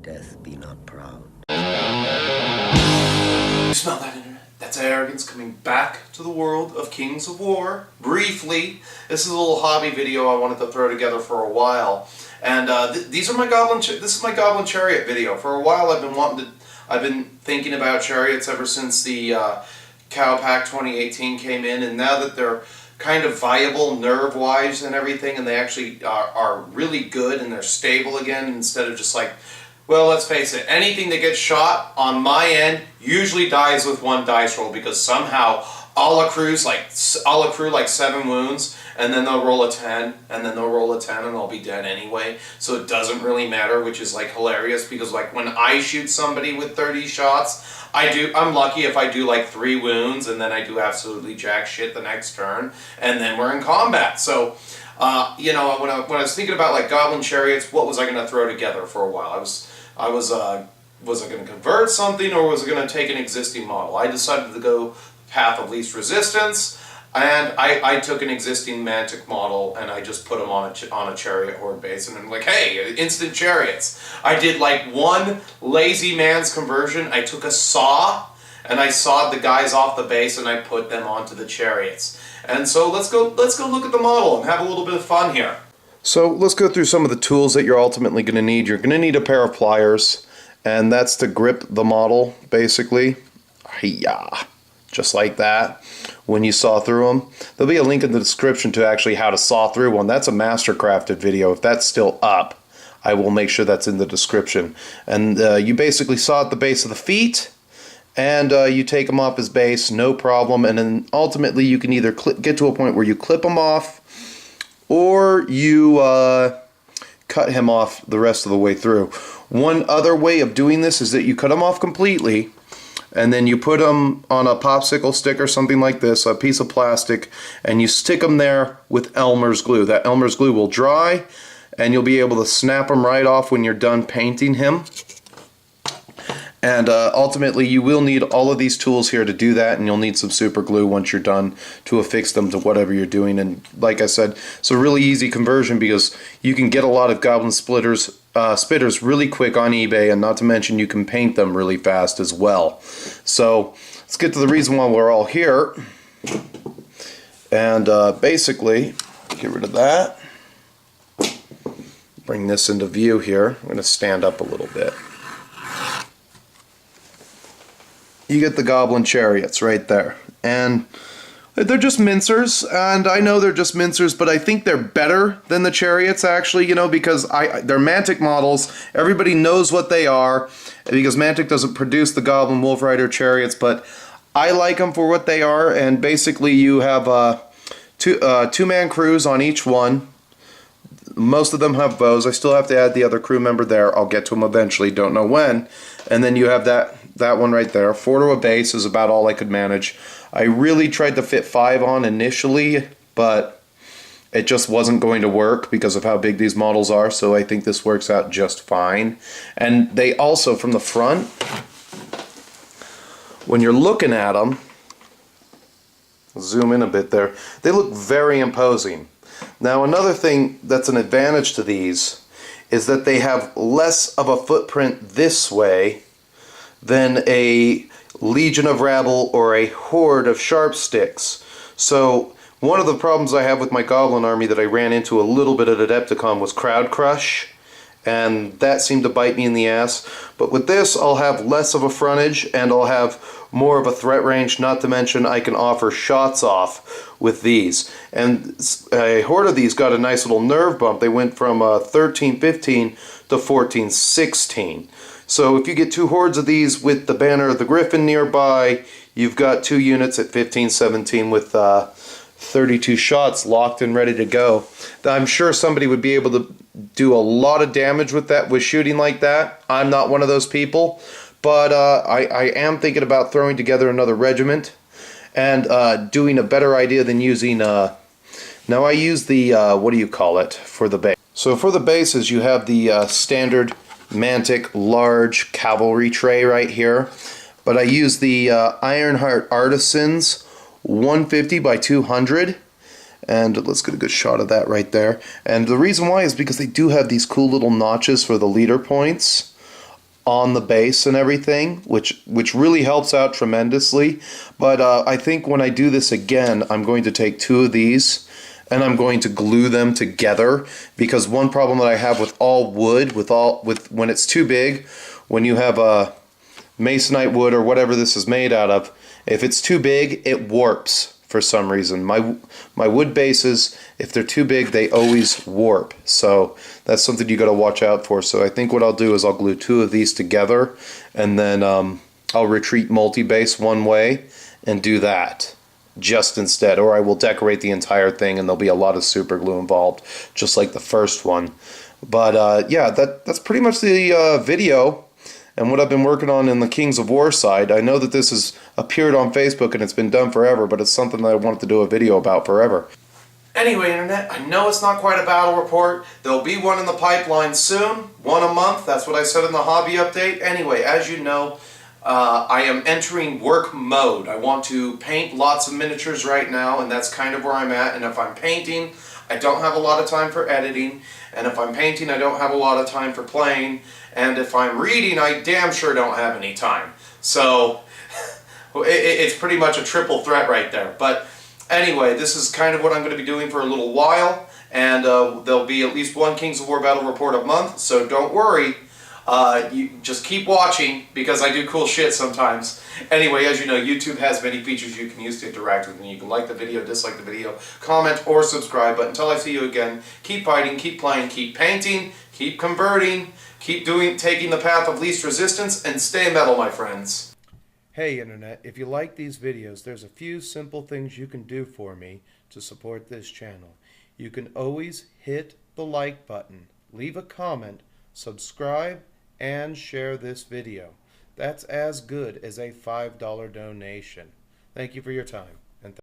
Death be not proud. You smell that, Internet? That's arrogance coming back to the world of Kings of War. Briefly, this is a little hobby video I wanted to throw together for a while. And these are my this is my Goblin Chariot video. For a while I've been thinking about chariots ever since the Cow Pack 2018 came in, and now that they're kind of viable nerve-wise and everything, and they actually are really good and they're stable again, instead of just like, well, let's face it, anything that gets shot on my end usually dies with one dice roll, because somehow I'll accrue like 7 wounds, and then they'll roll a 10, and then they'll roll a 10, and I'll be dead anyway. So it doesn't really matter, which is like hilarious, because like when I shoot somebody with 30 shots, I'm lucky if I do like 3 wounds, and then I do absolutely jack shit the next turn, and then we're in combat. So you know, when I was thinking about like Goblin Chariots, what was I going to throw together for a while? Was I going to convert something, or was I going to take an existing model? I decided to go path of least resistance, and I took an existing Mantic model and I just put them on a chariot horde base, and I'm like, hey, instant chariots. I did like one lazy man's conversion. I took a saw and I sawed the guys off the base and I put them onto the chariots. And so let's go look at the model and have a little bit of fun here. So let's go through some of the tools that you're ultimately going to need. You're going to need a pair of pliers, and that's to grip the model, basically. Hi-ya. Just like that, when you saw through them. There'll be a link in the description to actually how to saw through one. That's a mastercrafted video. If that's still up, I will make sure that's in the description. And you basically saw at the base of the feet, and you take them off his base, no problem. And then ultimately you can either get to a point where you clip them off, or you cut him off the rest of the way through. One other way of doing this is that you cut him off completely, and then you put them on a popsicle stick or something like this, a piece of plastic, and you stick them there with Elmer's glue. That Elmer's glue will dry, and you'll be able to snap them right off when you're done painting him. And ultimately you will need all of these tools here to do that, and you'll need some super glue once you're done to affix them to whatever you're doing. And like I said, it's a really easy conversion, because you can get a lot of goblin spitters really quick on eBay, and not to mention you can paint them really fast as well. So let's get to the reason why we're all here. And basically, get rid of that. Bring this into view here. I'm going to stand up a little bit. You get the Goblin Chariots right there, and they're just mincers, and I know they're just mincers, but I think they're better than the Chariots, actually, you know, because they're Mantic models. Everybody knows what they are, because Mantic doesn't produce the Goblin Wolf Rider Chariots, but I like them for what they are. And basically you have two-man crews on each one. Most of them have bows. I still have to add the other crew member there. I'll get to them eventually, don't know when. And then you have that one right there. 4 to a base is about all I could manage. I really tried to fit 5 on initially, but it just wasn't going to work because of how big these models are, so I think this works out just fine. And they also, from the front, when you're looking at them, zoom in a bit there, they look very imposing. Now another thing that's an advantage to these is that they have less of a footprint this way than a Legion of Rabble or a Horde of Sharp Sticks. So one of the problems I have with my Goblin army that I ran into a little bit at Adepticon was Crowd Crush, and that seemed to bite me in the ass. But with this, I'll have less of a frontage, and I'll have more of a threat range, not to mention I can offer shots off with these. And a horde of these got a nice little nerve bump. They went from 13-15 to 14-16. So if you get 2 hordes of these with the Banner of the Griffin nearby, you've got 2 units at 15-17 with 32 shots locked and ready to go. I'm sure somebody would be able to do a lot of damage with shooting like that. I'm not one of those people, but I am thinking about throwing together another regiment and doing a better idea than using now I use the what do you call it for the base. So for the bases, you have the standard Mantic large cavalry tray right here, but I use the Ironheart Artisans 150 by 200, and let's get a good shot of that right there. And the reason why is because they do have these cool little notches for the leader points on the base and everything, which really helps out tremendously. But I think when I do this again, I'm going to take 2 of these and I'm going to glue them together, because one problem that I have with all wood, with when it's too big, when you have a masonite wood or whatever this is made out of, if it's too big, it warps for some reason. My wood bases, if they're too big, they always warp. So that's something you got to watch out for. So I think what I'll do is I'll glue 2 of these together, and then I'll retreat multi-base one way and do that just instead, or I will decorate the entire thing and there'll be a lot of super glue involved, just like the first one. But yeah, that's pretty much the video and what I've been working on in the Kings of War side. I know that this has appeared on Facebook and it's been done forever, but it's something that I wanted to do a video about forever. Anyway, Internet, I know it's not quite a battle report. There'll be one in the pipeline soon, 1 a month. That's what I said in the hobby update. Anyway, as you know, I am entering work mode. I want to paint lots of miniatures right now, and that's kind of where I'm at. And if I'm painting, I don't have a lot of time for editing. And if I'm painting, I don't have a lot of time for playing. And if I'm reading, I damn sure don't have any time. So it's pretty much a triple threat right there. But anyway, this is kind of what I'm going to be doing for a little while. And there'll be at least 1 Kings of War battle report a month. So don't worry. You just keep watching, because I do cool shit sometimes. Anyway, as you know, YouTube has many features you can use to interact with me. You can like the video, dislike the video, comment, or subscribe. But until I see you again, keep fighting, keep playing, keep painting, keep converting, keep taking the path of least resistance, and stay metal, my friends. Hey Internet, if you like these videos, there's a few simple things you can do for me to support this channel. You can always hit the like button, leave a comment, subscribe, and share this video. That's as good as a $5 donation. Thank you for your time.